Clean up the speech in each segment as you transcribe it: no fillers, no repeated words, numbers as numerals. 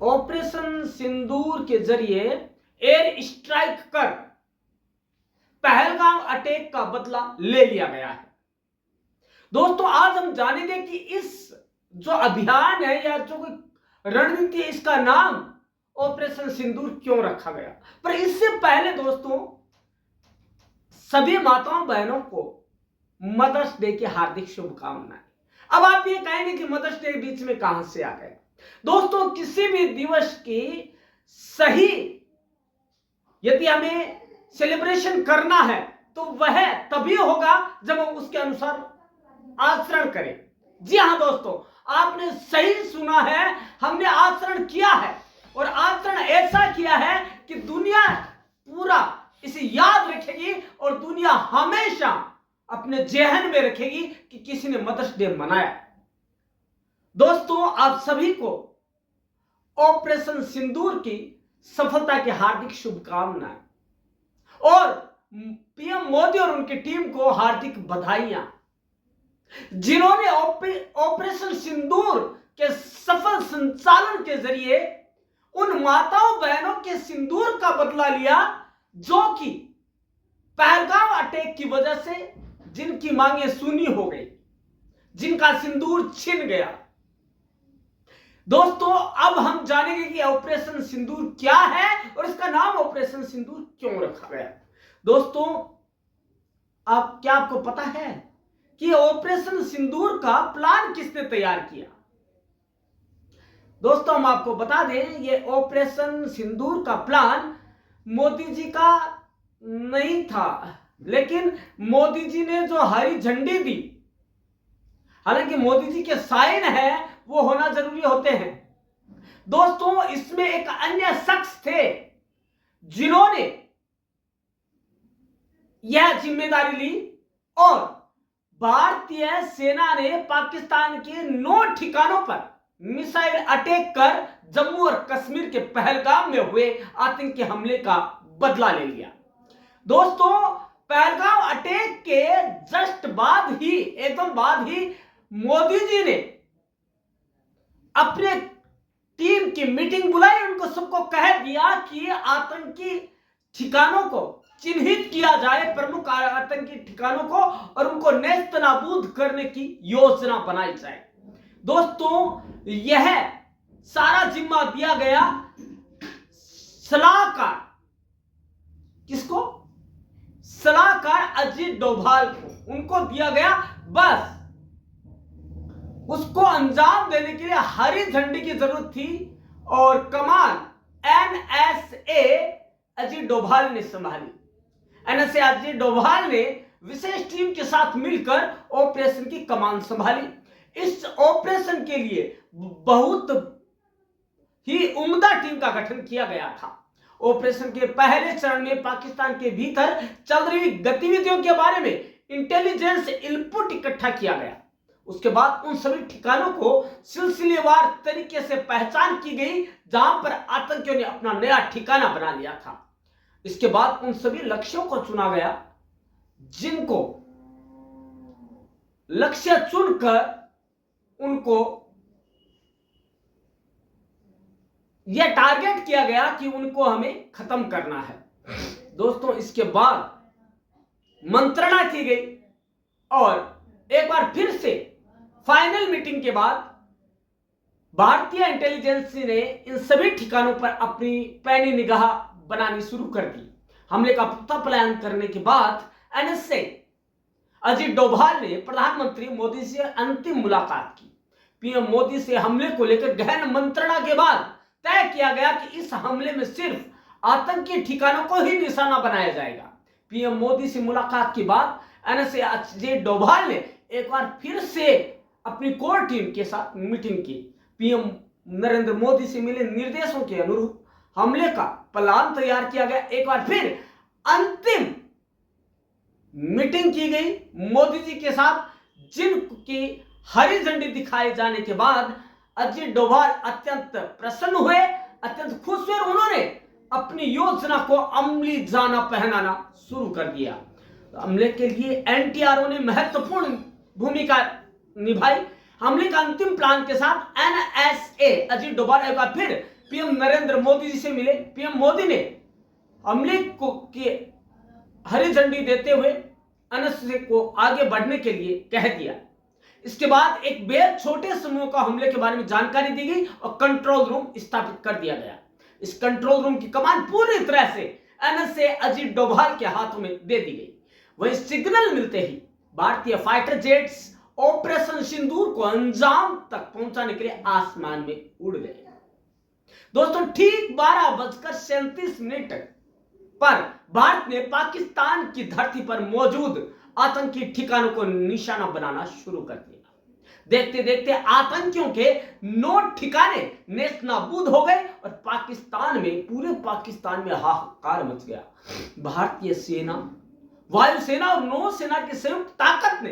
Operation सिंदूर के जरिए air strike कर पहलगाम अटैक का बदला ले लिया गया है। दोस्तों, आज हम जानेंगे कि इस जो अभियान है या जो रणनीति है, इसका नाम ऑपरेशन सिंदूर क्यों रखा गया। पर इससे पहले दोस्तों, सभी माताओं बहनों को मदर्स डे की हार्दिक शुभकामनाएं। अब आप ये कहेंगे कि मदर्स डे बीच में कहां से आ गए। दोस्तों, किसी भी दिवस की सही यदि हमें सेलिब्रेशन करना है तो वह तभी होगा जब हम उसके अनुसार आचरण करें। जी हां दोस्तों, आपने सही सुना है, हमने आचरण किया है और आचरण ऐसा किया है कि दुनिया पूरा इसे याद रखेगी और दुनिया हमेशा अपने जेहन में रखेगी कि किसी ने मदर्स डे मनाया। दोस्तों, आप सभी को ऑपरेशन सिंदूर की सफलता की हार्दिक शुभकामनाएं और पीएम मोदी और उनकी टीम को हार्दिक बधाइयां, जिन्होंने ऑपरेशन सिंदूर के सफल संचालन के जरिए उन माताओं बहनों के सिंदूर का बदला लिया जो कि पहलगाम अटैक की वजह से जिनकी मांगे सुनी हो गई, जिनका सिंदूर छिन गया। दोस्तों, अब हम जानेंगे कि ऑपरेशन सिंदूर क्या है और इसका नाम ऑपरेशन सिंदूर क्यों रखा गया। दोस्तों, आपको पता है कि ऑपरेशन सिंदूर का प्लान किसने तैयार किया। दोस्तों, हम आपको बता दें, ये ऑपरेशन सिंदूर का प्लान मोदी जी का नहीं था, लेकिन मोदी जी ने जो हरी झंडी दी, हालांकि मोदी जी के साइन है वो होना जरूरी होते हैं। दोस्तों, इसमें एक अन्य शख्स थे जिन्होंने यह जिम्मेदारी ली और भारतीय सेना ने पाकिस्तान के 9 ठिकानों पर मिसाइल अटैक कर जम्मू और कश्मीर के पहलगाम में हुए आतंकी हमले का बदला ले लिया। दोस्तों, पहलगाम अटैक के जस्ट एकदम बाद ही मोदी जी ने अपने टीम की मीटिंग बुलाई, उनको सबको कह दिया कि आतंकी ठिकानों को चिन्हित किया जाए, प्रमुख आतंकी ठिकानों को, और उनको नेस्तनाबूद करने की योजना बनाई जाए। दोस्तों, यह सारा जिम्मा दिया गया सलाहकार, किसको? सलाहकार अजीत डोभाल को, उनको दिया गया। बस उसको अंजाम देने के लिए हरी झंडी की जरूरत थी और कमान एनएसए अजीत डोभाल ने संभाली। एनएसए अजीत डोभाल ने विशेष टीम के साथ मिलकर ऑपरेशन की कमान संभाली। इस ऑपरेशन के लिए बहुत ही उम्दा टीम का गठन किया गया था। ऑपरेशन के पहले चरण में पाकिस्तान के भीतर चल रही गतिविधियों के बारे में इंटेलिजेंस इनपुट इकट्ठा किया गया। उसके बाद उन सभी ठिकानों को सिलसिलेवार तरीके से पहचान की गई जहां पर आतंकियों ने अपना नया ठिकाना बना लिया था। इसके बाद उन सभी लक्ष्यों को चुना गया जिनको लक्ष्य चुनकर उनको यह टारगेट किया गया कि उनको हमें खत्म करना है। दोस्तों, इसके बाद मंत्रणा की गई और एक बार फिर से फाइनल मीटिंग के बाद भारतीय इंटेलिजेंस ने इन सभी ठिकानों पर अपनी पैनी निगाह बनानी शुरू कर दी। हमले का पुख्ता प्लान करने के बाद एनएसए अजीत डोभाल ने प्रधानमंत्री मोदी से अंतिम मुलाकात की। पीएम मोदी से हमले को लेकर गहन मंत्रणा के बाद तय किया गया कि इस हमले में सिर्फ आतंकी ठिकानों को ही निशाना बनाया जाएगा। पीएम मोदी से मुलाकात के बाद एनएसए अजीत डोभाल ने एक बार फिर से अपनी कोर टीम के साथ मीटिंग की। पीएम नरेंद्र मोदी से मिले निर्देशों के अनुरूप हमले का प्लान तैयार किया गया। एक बार फिर अंतिम मीटिंग की गई मोदी जी के साथ, जिनकी हरी झंडी दिखाए जाने के बाद अजीत डोभाल अत्यंत प्रसन्न हुए, अत्यंत खुश हुए और उन्होंने अपनी योजना को अमली जाना पहनाना शुरू कर दिया। हमले के लिए एनटीआरओ ने महत्वपूर्ण भूमिका निभाई। हमले का अंतिम प्लान के साथ एनएसए अजीत डोभाल एक बार फिर पीएम नरेंद्र मोदी जी से मिले। पीएम मोदी ने हमले को की हरी झंडी देते हुए एनएसए को आगे बढ़ने के लिए कह दिया। इसके बाद एक बेहद छोटे समूह का हमले के बारे में जानकारी दी गई और कंट्रोल रूम स्थापित कर दिया गया। इस कंट्रोल रूम की कमान पूरी तरह से एनएसए अजीत डोभाल के हाथों में दे दी गई। वही सिग्नल मिलते ही भारतीय फाइटर जेट्स ऑपरेशन सिंदूर को अंजाम तक पहुंचाने के लिए आसमान में उड़ गए। दोस्तों ठीक 12:37 पर भारत ने पाकिस्तान की धरती पर मौजूद आतंकी ठिकानों को निशाना बनाना शुरू कर दिया। देखते देखते आतंकियों के 9 ठिकाने नेस्तनाबूद हो गए और पाकिस्तान में, पूरे पाकिस्तान में हाहाकार मच गया। भारतीय सेना, वायुसेना और नौसेना की संयुक्त ताकत ने,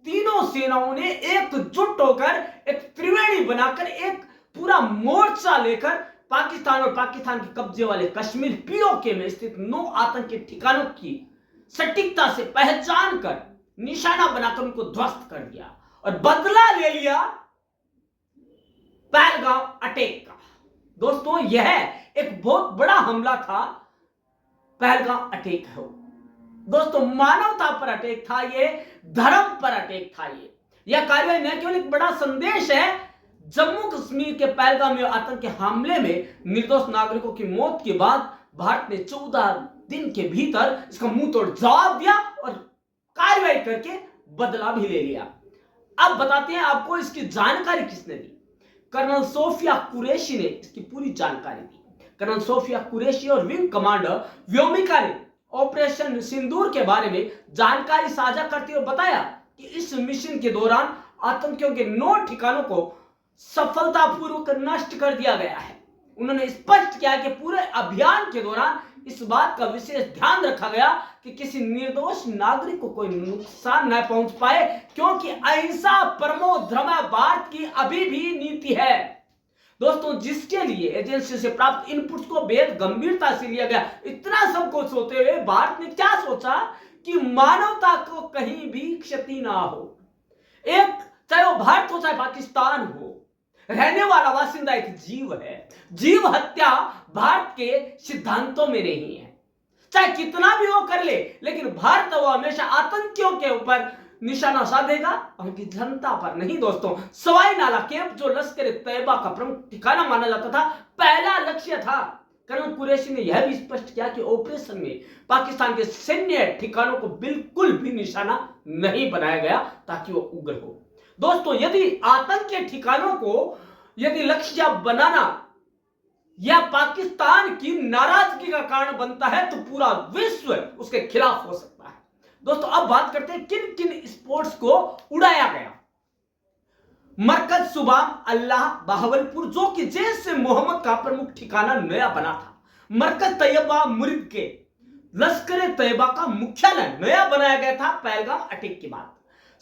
तीनों सेनाओं ने एकजुट होकर एक त्रिवेणी बनाकर एक पूरा मोर्चा लेकर पाकिस्तान और पाकिस्तान के कब्जे वाले कश्मीर पीओके में स्थित 9 आतंकी ठिकानों की सटीकता से पहचान कर निशाना बनाकर उनको ध्वस्त कर दिया और बदला ले लिया पहलगाम अटैक का। दोस्तों यह एक बहुत बड़ा हमला था। पहलगाम अटैक है दोस्तों, मानवता पर अटैक था, ये धर्म पर अटैक था। यह कार्रवाई न केवल एक बड़ा संदेश है, जम्मू कश्मीर के पहलगाम में आतंकी हमले में निर्दोष नागरिकों की मौत के बाद भारत ने 14 दिन के भीतर इसका मुंह तोड़ जवाब दिया और कार्रवाई करके बदला भी ले लिया। अब बताते हैं आपको इसकी जानकारी किसने दी। कर्नल सोफिया कुरैशी ने इसकी पूरी जानकारी दी। कर्नल सोफिया कुरैशी और विंग कमांडर व्योमिका ने ऑपरेशन सिंदूर के बारे में जानकारी साझा करते हुए बताया कि इस मिशन के दौरान आतंकियों के 9 ठिकानों को सफलतापूर्वक नष्ट कर दिया गया है। उन्होंने स्पष्ट किया कि पूरे अभियान के दौरान इस बात का विशेष ध्यान रखा गया कि किसी निर्दोष नागरिक को कोई नुकसान न पहुंच पाए, क्योंकि अहिंसा परमो धर्मः भारत की अभी भी नीति है। दोस्तों जिसके लिए एजेंसी से प्राप्त इनपुट्स को बेहद गंभीरता से लिया गया। इतना सब कुछ होते हुए भारत ने क्या सोचा कि मानवता को कहीं भी क्षति ना हो। एक, चाहे वो भारत हो चाहे पाकिस्तान हो, रहने वाला वासिंदा एक जीव है। जीव हत्या भारत के सिद्धांतों में नहीं है। चाहे कितना भी वो कर ले, लेकिन भारत वो हमेशा आतंकियों के ऊपर निशाना साधेगा, उनकी जनता पर नहीं। दोस्तों सवाई नाला कैंप, जो लश्कर तैयबा का प्रमुख ठिकाना माना जाता था, पहला लक्ष्य था। कर्नल कुरैशी ने यह भी स्पष्ट किया कि ऑपरेशन में पाकिस्तान के सैन्य ठिकानों को बिल्कुल भी निशाना नहीं बनाया गया ताकि वो उग्र हो। दोस्तों यदि आतंक के ठिकानों को यदि लक्ष्य बनाना या पाकिस्तान की नाराजगी का कारण बनता है तो पूरा विश्व उसके खिलाफ हो सकता है। दोस्तों अब बात करते हैं किन किन स्पोर्ट्स को उड़ाया गया। मरकज सुबाम अल्लाह बहावलपुर, जो कि जैश ए मोहम्मद का प्रमुख ठिकाना नया बना था। मरकज तैयबा मुरीद के लश्कर तैयबा का मुख्यालय नया बनाया गया था पहलगाम अटैक के बाद।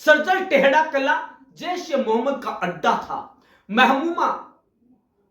सर्जल टेहड़ा कला जैश ए मोहम्मद का अड्डा था। महमूमा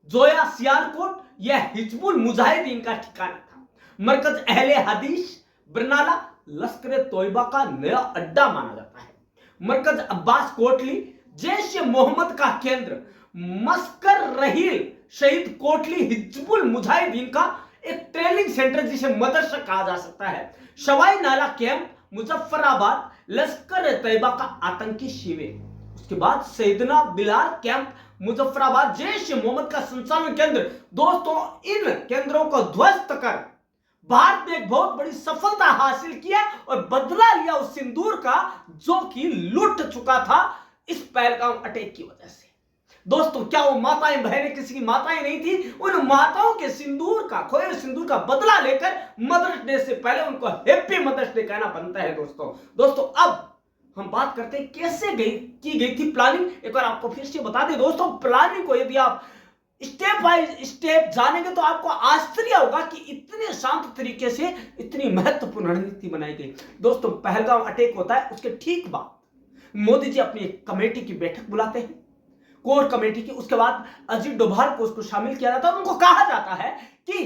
जोया सियालकोट यह हिजबुल मुजाहिदीन का ठिकाना था। मरकज अहले हदीस बरनाला लश्कर तैयबा का नया अड्डा माना जाता है। मरकज अब्बास कोटली जैश ए मोहम्मद का केंद्र। मस्कर रहील शहीद कोटली हिजबुल मुजाहिदीन का एक ट्रेनिंग सेंटर जिसे मदरसा कहा जा सकता है। शवाई नाला कैंप मुजफ्फराबाद लश्कर तैयबा का आतंकी शिविर। उसके बाद सैदना बिलाल कैंप मुजफ्फराबाद जैश ए मोहम्मद का संचालन केंद्र। दोस्तों इन केंद्रों को ध्वस्त कर भारत ने एक बहुत बड़ी सफलता हासिल की है और बदला लिया उस सिंदूर का जो कि लुट चुका था इस पहलगाम अटैक की वजह से। दोस्तों क्या वो माताएं बहनें किसी की माताएं नहीं थी? उन माताओं के सिंदूर का, खोए सिंदूर का बदला लेकर मदर्स डे से पहले उनको हैप्पी मदर्स डे कहना बनता है। दोस्तों अब हम बात करते हैं कैसे की गई थी प्लानिंग। एक बार आपको फिर से बता दें दोस्तों, प्लानिंग को यदि आप स्टेप बाय स्टेप जानेंगे तो आपको आश्चर्य होगा कि इतने शांत तरीके से इतनी महत्वपूर्ण रणनीति बनाई गई। दोस्तों पहलगाम अटैक होता है, उसके ठीक बाद मोदी जी अपनी एक कमेटी की बैठक बुलाते हैं, कोर कमेटी की। उसके बाद अजीत डोभाल को उसको शामिल किया जाता है और उनको कहा जाता है कि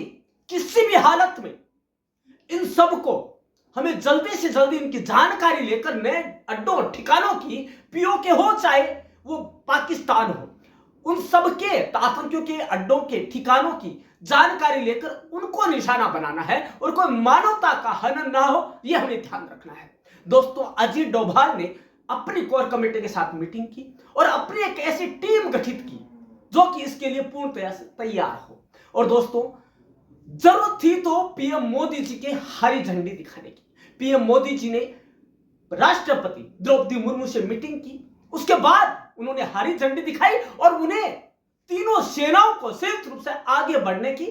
किसी भी हालत में इन सबको हमें जल्दी से जल्दी इनकी जानकारी लेकर नए अड्डों ठिकानों की पीओके हो चाहे वो पाकिस्तान हो, उन सबके आतंकियों के अड्डों के ठिकानों की जानकारी लेकर उनको निशाना बनाना है और कोई मानवता का हनन ना हो, यह हमें ध्यान रखना है। दोस्तों, अजीत डोभाल ने अपनी कोर कमेटी के साथ मीटिंग की और अपनी एक ऐसी टीम गठित की जो कि इसके लिए पूर्णतया से तैयार हो। और दोस्तों, जरूरत थी तो पीएम मोदी जी के हरी झंडी दिखाने की। पीएम मोदी जी ने राष्ट्रपति द्रौपदी मुर्मू से मीटिंग की, उसके बाद उन्होंने हरी झंडी दिखाई और उन्हें तीनों सेनाओं को संयुक्त रूप से आगे बढ़ने की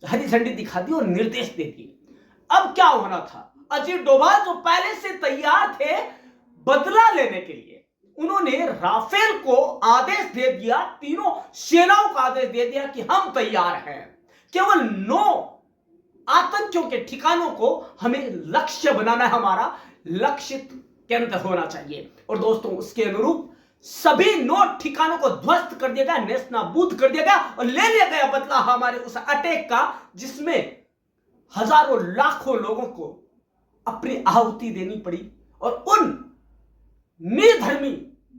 हरी झंडी दिखा दी और निर्देश दे दिए। अब क्या होना था, अजीत डोभाल जो पहले से तैयार थे बदला लेने के लिए, उन्होंने राफेल को आदेश दे दिया, तीनों सेनाओं को आदेश दे दिया कि हम तैयार हैं, केवल 9 आतंकियों के ठिकानों को हमें लक्ष्य बनाना है, हमारा लक्षित केंद्र होना चाहिए। और दोस्तों, उसके अनुरूप सभी 9 ठिकानों को ध्वस्त कर दिया गया, नेस्तनाबूद कर दिया गया और ले लिया गया बदला हमारे उस अटैक का, जिसमें हजारों लाखों लोगों को अपनी आहुति देनी पड़ी और उन निर्धर्मी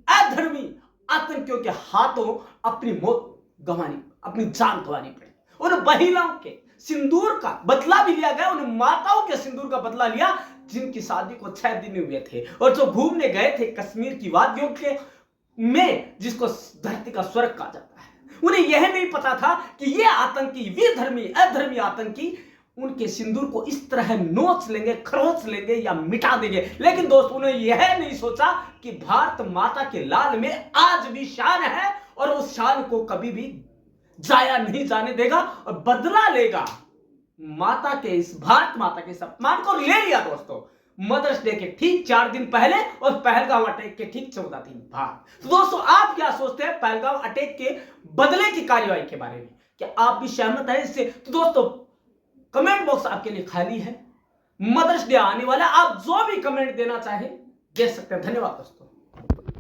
अधर्मी आतंकियों के हाथों अपनी मौत गंवानी, अपनी जान गंवानी पड़ी। उन महिलाओं के सिंदूर का बदला भी लिया गया, उन माताओं के सिंदूर का बदला लिया जिनकी शादी को 6 दिन हुए थे और जो घूमने गए थे कश्मीर की वादियों के में, जिसको धरती का स्वर्ग कहा जाता है। उन्हें यह नहीं पता था कि ये आतंकी, विधर्मी अधर्मी आतंकी उनके सिंदूर को इस तरह नोच लेंगे, खरोच लेंगे या मिटा देंगे। लेकिन दोस्तों, उन्हें यह नहीं सोचा कि भारत माता के लाल में आज भी शान है और उस शान को कभी भी जाया नहीं जाने देगा और बदला लेगा माता के, इस भारत माता के सम्मान को ले लिया। दोस्तों, मदर्स डे के ठीक 4 दिन पहले और पहलगाम अटैक के ठीक 14 दिन बाद। तो दोस्तों, आप क्या सोचते हैं पहलगाम अटैक के बदले की कार्यवाही के बारे में? क्या आप भी सहमत हैं इससे? तो दोस्तों, कमेंट बॉक्स आपके लिए खाली है। मदर्स डे आने वाला, आप जो भी कमेंट देना चाहें दे सकते हैं। धन्यवाद दोस्तों।